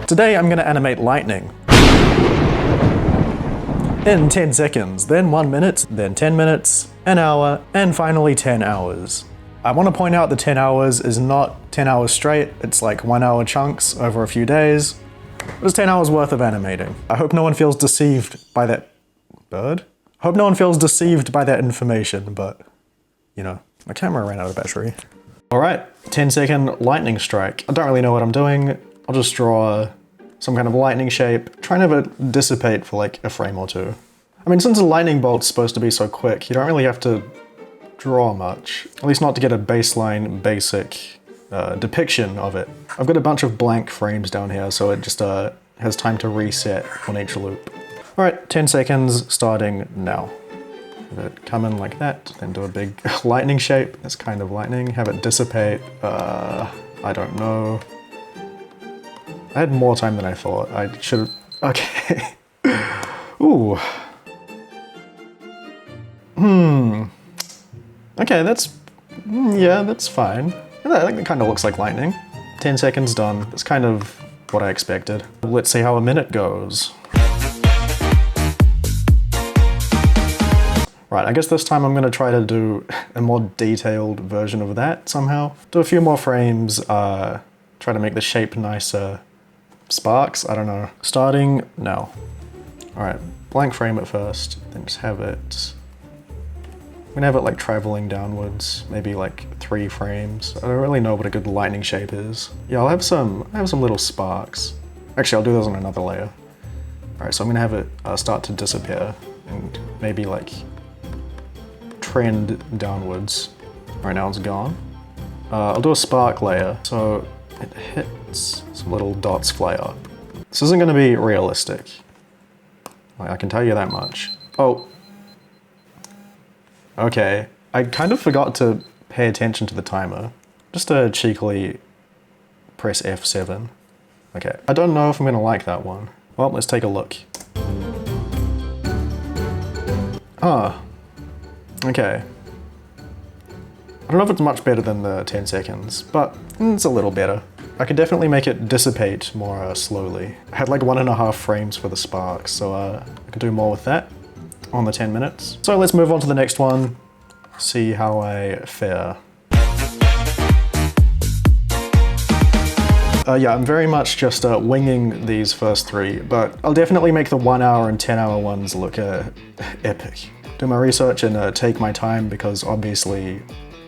Today I'm going to animate lightning. In 10 seconds, then 1 minute, then 10 minutes, an hour, and finally 10 hours. I want to point out that 10 hours is not 10 hours straight, it's like 1 hour chunks over a few days. It's 10 hours worth of animating. I hope no one feels deceived by that bird? I hope no one feels deceived by that information, but you know, my camera ran out of battery. All right, 10-second lightning strike. I don't really know what I'm doing. I'll just draw some kind of lightning shape, try and have it dissipate for like a frame or two. I mean, since a lightning bolt's supposed to be so quick, you don't really have to draw much, at least not to get a baseline, basic depiction of it. I've got a bunch of blank frames down here, so it just has time to reset on each loop. All right, 10 seconds starting now. Have it come in like that, then do a big lightning shape. That's kind of lightning. Have it dissipate. I don't know. I had more time than I thought. I should have... Okay. Ooh. Okay, that's... yeah, that's fine. I think it kind of looks like lightning. 10 seconds done. That's kind of what I expected. Let's see how a minute goes. Right, I guess this time I'm gonna try to do a more detailed version of that somehow. Do a few more frames, try to make the shape nicer. Sparks? I don't know. Starting now. All right, blank frame at first, then just have it... I'm gonna have it like traveling downwards, maybe like 3 frames. I don't really know what a good lightning shape is. Yeah, I have some little sparks. Actually, I'll do those on another layer. All right, so I'm gonna have it start to disappear and maybe like trend downwards. All right, now it's gone. I'll do a spark layer, so it hits, some little dots fly up. This isn't gonna be realistic. I can tell you that much. Oh. Okay, I kind of forgot to pay attention to the timer. Just to cheekily press F7. Okay, I don't know if I'm gonna like that one. Well, let's take a look. Ah, okay. I don't know if it's much better than the 10 seconds, but it's a little better. I could definitely make it dissipate more slowly. I had like 1.5 frames for the sparks, so I could do more with that on the 10 minutes. So let's move on to the next one, see how I fare. Yeah, I'm very much just winging these first 3, but I'll definitely make the 1 hour and 10 hour ones look epic. Do my research and take my time because obviously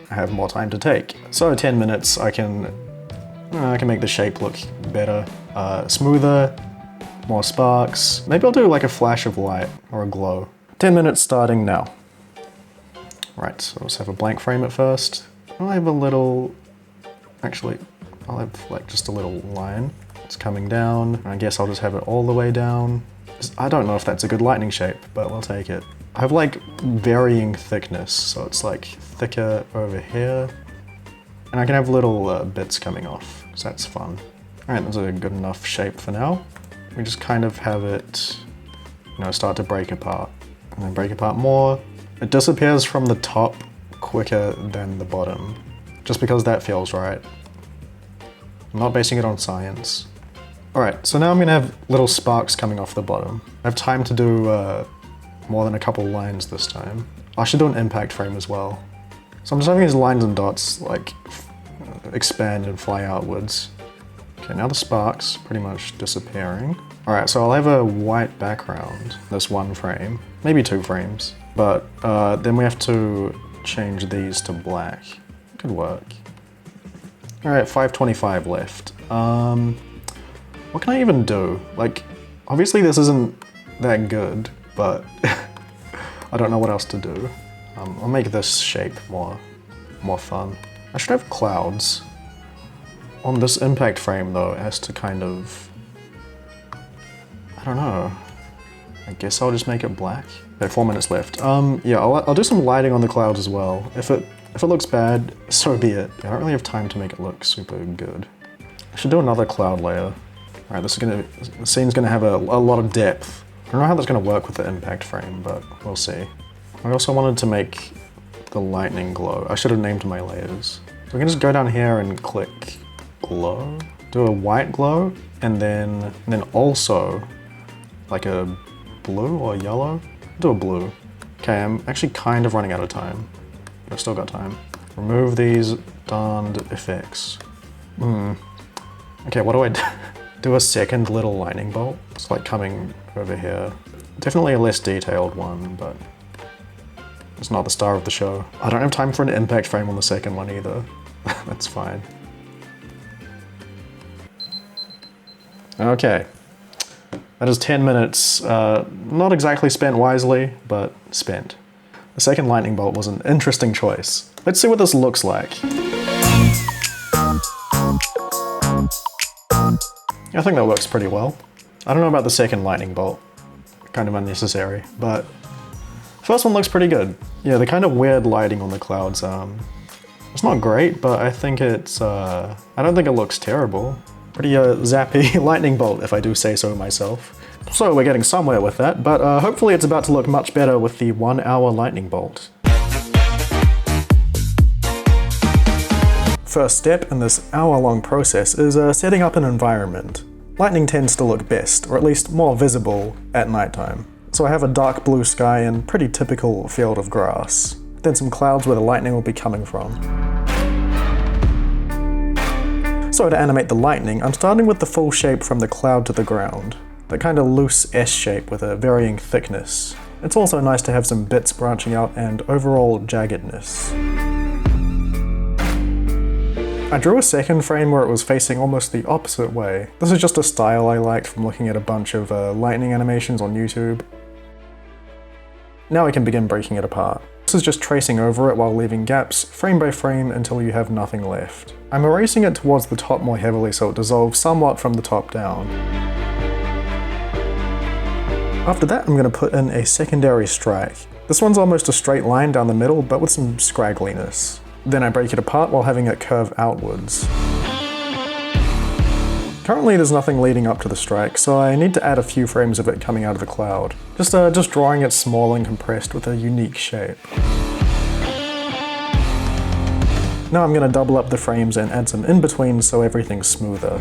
I have more time to take. So 10 minutes, I can make the shape look better, smoother, more sparks. Maybe I'll do like a flash of light or a glow. 10 minutes starting now. Right, so let's have a blank frame at first. I'll have a little, actually, I'll have like just a little line. It's coming down. I guess I'll just have it all the way down. I don't know if that's a good lightning shape, but we'll take it. I have like varying thickness, so it's like thicker over here. And I can have little bits coming off, so that's fun. All right, that's a good enough shape for now. We just kind of have it, you know, start to break apart. And then break apart more. It disappears from the top quicker than the bottom, just because that feels right. I'm not basing it on science. All right, so now I'm gonna have little sparks coming off the bottom. I have time to do more than a couple lines this time. I should do an impact frame as well. So I'm just having these lines and dots like expand and fly outwards. Okay, now the sparks pretty much disappearing. All right, so I'll have a white background, this 1 frame, maybe 2 frames. But then we have to change these to black. Could work. All right, 525 left. What can I even do? Like, obviously this isn't that good, but I don't know what else to do. I'll make this shape more fun. I should have clouds. On this impact frame though, it has to kind of, I don't know. I guess I'll just make it black. Okay, 4 minutes left. Yeah, I'll do some lighting on the clouds as well. If it looks bad, so be it. I don't really have time to make it look super good. I should do another cloud layer. All right, the scene's gonna have a lot of depth. I don't know how that's gonna work with the impact frame, but we'll see. I also wanted to make the lightning glow. I should have named my layers. So I can just go down here and click glow. do a white glow, and then also like a blue or yellow. Do a blue. Okay, I'm actually kind of running out of time, but I've still got time. Remove these darned effects. Okay, what do I do? Do a second little lightning bolt. It's like coming over here. Definitely a less detailed one, but it's not the star of the show. I don't have time for an impact frame on the second one either. That's fine. Okay. That is 10 minutes, not exactly spent wisely, but spent. The second lightning bolt was an interesting choice. Let's see what this looks like. I think that works pretty well. I don't know about the second lightning bolt. Kind of unnecessary, but the first one looks pretty good. Yeah, the kind of weird lighting on the clouds, it's not great, but I think it's, I don't think it looks terrible. Pretty zappy lightning bolt, if I do say so myself. So we're getting somewhere with that, but hopefully it's about to look much better with the 1 hour lightning bolt. First step in this hour-long process is setting up an environment. Lightning tends to look best, or at least more visible, at nighttime. So I have a dark blue sky and pretty typical field of grass. Then some clouds where the lightning will be coming from. So to animate the lightning, I'm starting with the full shape from the cloud to the ground. That kind of loose S shape with a varying thickness. It's also nice to have some bits branching out and overall jaggedness. I drew a second frame where it was facing almost the opposite way. This is just a style I liked from looking at a bunch of lightning animations on YouTube. Now I can begin breaking it apart. This is just tracing over it while leaving gaps, frame by frame, until you have nothing left. I'm erasing it towards the top more heavily so it dissolves somewhat from the top down. After that, I'm going to put in a secondary strike. This one's almost a straight line down the middle, but with some scraggliness. Then I break it apart while having it curve outwards. Currently there's nothing leading up to the strike, so I need to add a few frames of it coming out of the cloud. Just drawing it small and compressed with a unique shape. Now I'm going to double up the frames and add some in-betweens so everything's smoother.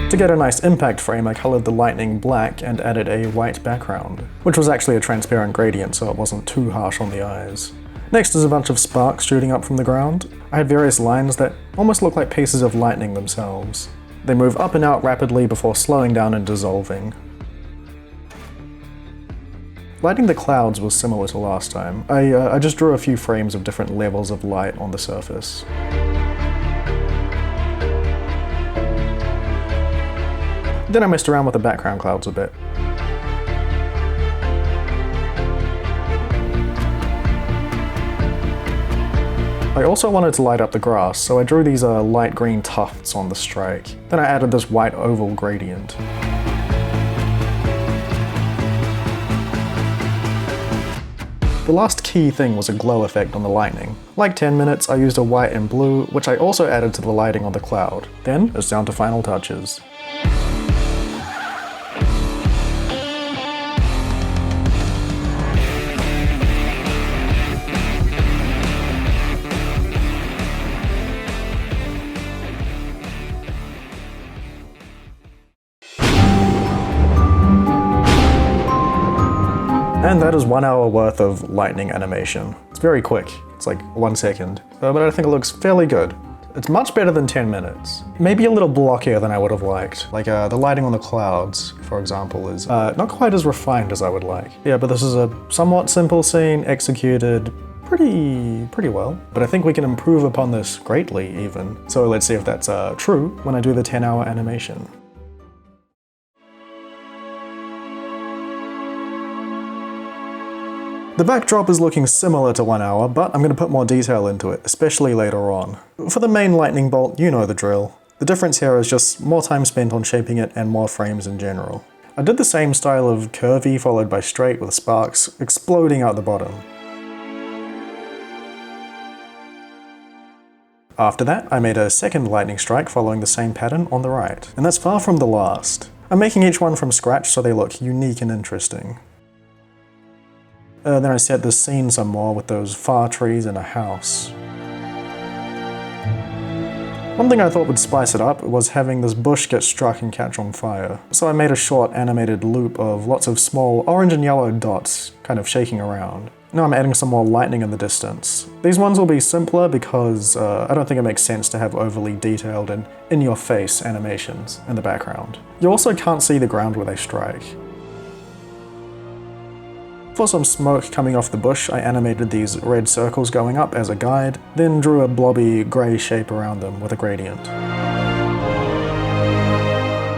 To get a nice impact frame, I coloured the lightning black and added a white background, which was actually a transparent gradient so it wasn't too harsh on the eyes. Next is a bunch of sparks shooting up from the ground. I had various lines that almost look like pieces of lightning themselves. They move up and out rapidly before slowing down and dissolving. Lighting the clouds was similar to last time. I just drew a few frames of different levels of light on the surface. Then I messed around with the background clouds a bit. I also wanted to light up the grass, so I drew these light green tufts on the strike. Then I added this white oval gradient. The last key thing was a glow effect on the lightning. Like 10 minutes, I used a white and blue, which I also added to the lighting on the cloud. Then it's down to final touches. And that is 1 hour worth of lightning animation. It's very quick, it's like 1 second, but I think it looks fairly good. It's much better than 10 minutes. Maybe a little blockier than I would have liked. Like the lighting on the clouds, for example, is not quite as refined as I would like. Yeah, but this is a somewhat simple scene, executed pretty well. But I think we can improve upon this greatly even. So let's see if that's true when I do the 10-hour animation. The backdrop is looking similar to 1 hour, but I'm going to put more detail into it, especially later on. For the main lightning bolt, you know the drill. The difference here is just more time spent on shaping it and more frames in general. I did the same style of curvy followed by straight with sparks exploding out the bottom. After that, I made a second lightning strike following the same pattern on the right. And that's far from the last. I'm making each one from scratch so they look unique and interesting. Then I set the scene some more with those far trees and a house. One thing I thought would spice it up was having this bush get struck and catch on fire. So I made a short animated loop of lots of small orange and yellow dots kind of shaking around. Now I'm adding some more lightning in the distance. These ones will be simpler because I don't think it makes sense to have overly detailed and in-your-face animations in the background. You also can't see the ground where they strike. For some smoke coming off the bush, I animated these red circles going up as a guide, then drew a blobby grey shape around them with a gradient.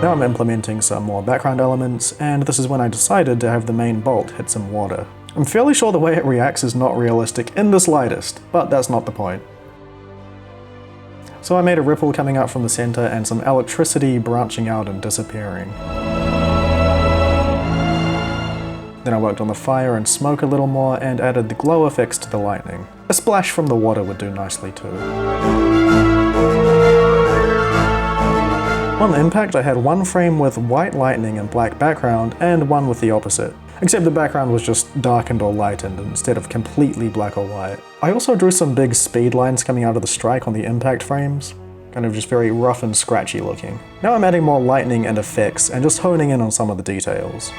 Now I'm implementing some more background elements, and this is when I decided to have the main bolt hit some water. I'm fairly sure the way it reacts is not realistic in the slightest, but that's not the point. So I made a ripple coming out from the center and some electricity branching out and disappearing. Then I worked on the fire and smoke a little more and added the glow effects to the lightning. A splash from the water would do nicely too. On the impact I had one frame with white lightning and black background and one with the opposite. Except the background was just darkened or lightened instead of completely black or white. I also drew some big speed lines coming out of the strike on the impact frames. Kind of just very rough and scratchy looking. Now I'm adding more lightning and effects and just honing in on some of the details.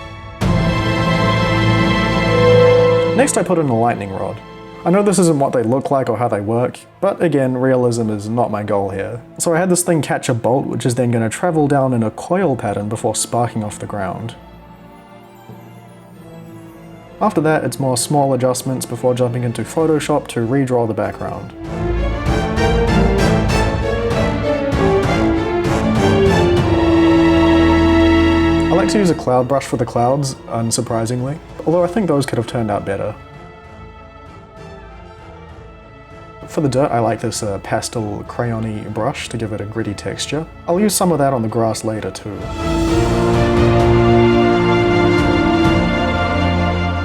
Next I put in a lightning rod. I know this isn't what they look like or how they work, but again, realism is not my goal here. So I had this thing catch a bolt which is then going to travel down in a coil pattern before sparking off the ground. After that, it's more small adjustments before jumping into Photoshop to redraw the background. I like to use a cloud brush for the clouds, unsurprisingly, although I think those could have turned out better. For the dirt, I like this pastel crayon-y brush to give it a gritty texture. I'll use some of that on the grass later too.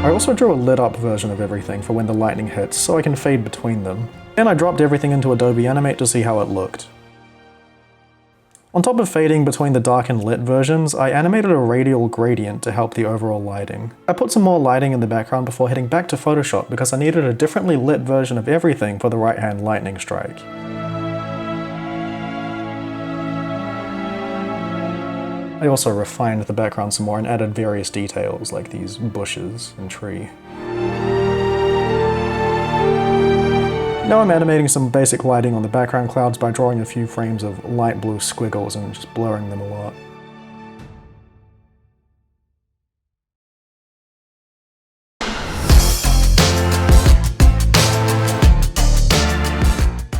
I also drew a lit up version of everything for when the lightning hits, so I can fade between them. Then I dropped everything into Adobe Animate to see how it looked. On top of fading between the dark and lit versions, I animated a radial gradient to help the overall lighting. I put some more lighting in the background before heading back to Photoshop because I needed a differently lit version of everything for the right-hand lightning strike. I also refined the background some more and added various details like these bushes and tree. Now I'm animating some basic lighting on the background clouds by drawing a few frames of light blue squiggles and just blurring them a lot.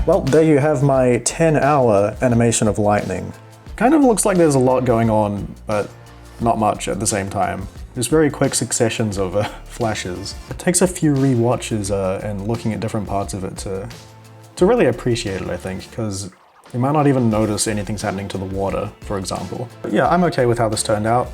Well, there you have my 10-hour animation of lightning. Kind of looks like there's a lot going on, but not much at the same time. Just very quick successions of flashes. It takes a few re-watches and looking at different parts of it to really appreciate it, I think, because you might not even notice anything's happening to the water, for example. But yeah, I'm okay with how this turned out.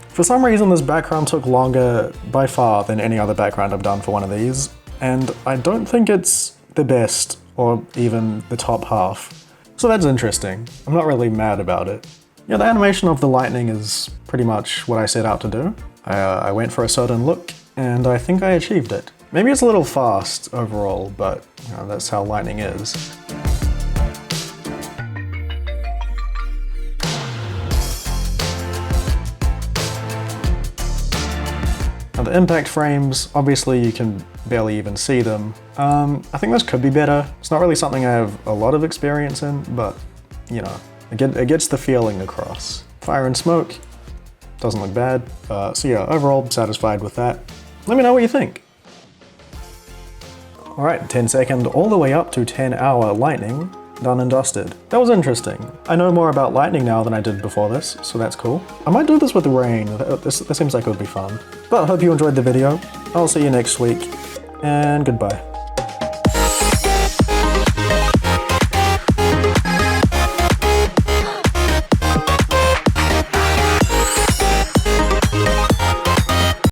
For some reason, this background took longer by far than any other background I've done for one of these, and I don't think it's the best or even the top half. So that's interesting. I'm not really mad about it. Yeah, the animation of the lightning is pretty much what I set out to do. I went for a certain look, and I think I achieved it. Maybe it's a little fast overall, but you know, that's how lightning is. Now the impact frames, obviously you can barely even see them. I think this could be better. It's not really something I have a lot of experience in, but you know, it gets the feeling across. Fire and smoke, doesn't look bad. So yeah, overall satisfied with that. Let me know what you think. Alright, 10-second all the way up to 10-hour lightning, done and dusted. That was interesting. I know more about lightning now than I did before this, so that's cool. I might do this with rain, this seems like it would be fun. But I hope you enjoyed the video. I'll see you next week, and goodbye.